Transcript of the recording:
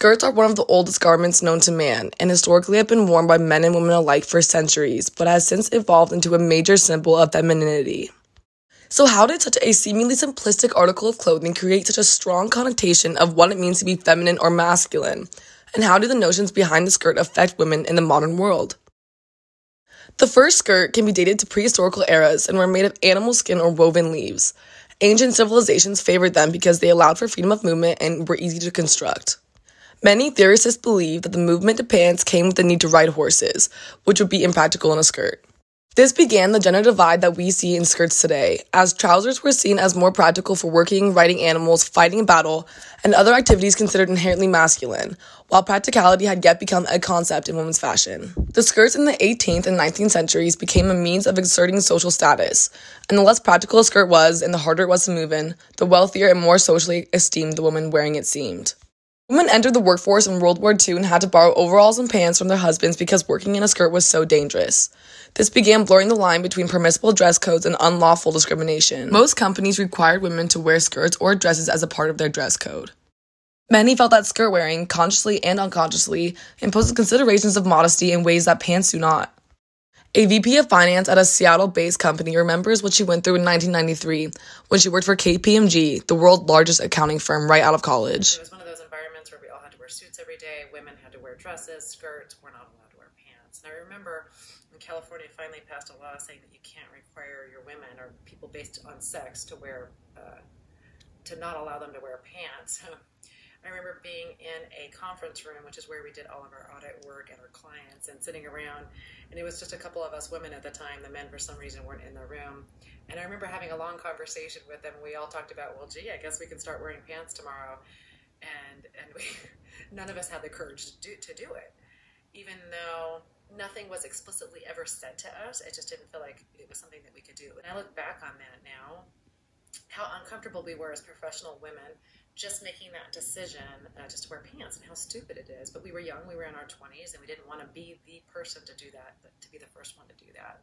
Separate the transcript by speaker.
Speaker 1: Skirts are one of the oldest garments known to man, and historically have been worn by men and women alike for centuries, but has since evolved into a major symbol of femininity. So how did such a seemingly simplistic article of clothing create such a strong connotation of what it means to be feminine or masculine? And how do the notions behind the skirt affect women in the modern world? The first skirt can be dated to prehistorical eras and were made of animal skin or woven leaves. Ancient civilizations favored them because they allowed for freedom of movement and were easy to construct. Many theorists believe that the movement to pants came with the need to ride horses, which would be impractical in a skirt. This began the gender divide that we see in skirts today, as trousers were seen as more practical for working, riding animals, fighting in battle, and other activities considered inherently masculine, while practicality had yet become a concept in women's fashion. The skirts in the 18th and 19th centuries became a means of exerting social status, and the less practical a skirt was and the harder it was to move in, the wealthier and more socially esteemed the woman wearing it seemed. Women entered the workforce in World War II and had to borrow overalls and pants from their husbands because working in a skirt was so dangerous. This began blurring the line between permissible dress codes and unlawful discrimination. Most companies required women to wear skirts or dresses as a part of their dress code. Many felt that skirt wearing, consciously and unconsciously, imposes considerations of modesty in ways that pants do not. A VP of finance at a Seattle-based company remembers what she went through in 1993 when she worked for KPMG, the world's largest accounting firm, right out of college.
Speaker 2: It was one of those environments where we all had to wear suits every day. Women had to wear dresses, skirts. We're not allowed to wear pants. And I remember when California finally passed a law saying that you can't require your women or people based on sex to wear, to not allow them to wear pants. I remember being in a conference room, which is where we did all of our audit work and our clients, and sitting around, and it was just a couple of us women at the time. The men, for some reason, weren't in the room. And I remember having a long conversation with them. We all talked about, well, gee, I guess we can start wearing pants tomorrow. And none of us had the courage to do it. Even though nothing was explicitly ever said to us, it just didn't feel like it was something that we could do. And I look back on that now, how uncomfortable we were as professional women just making that decision just to wear pants, and how stupid it is. But we were young, we were in our 20s, and we didn't want to be the person to do that, but to be the first one to do that.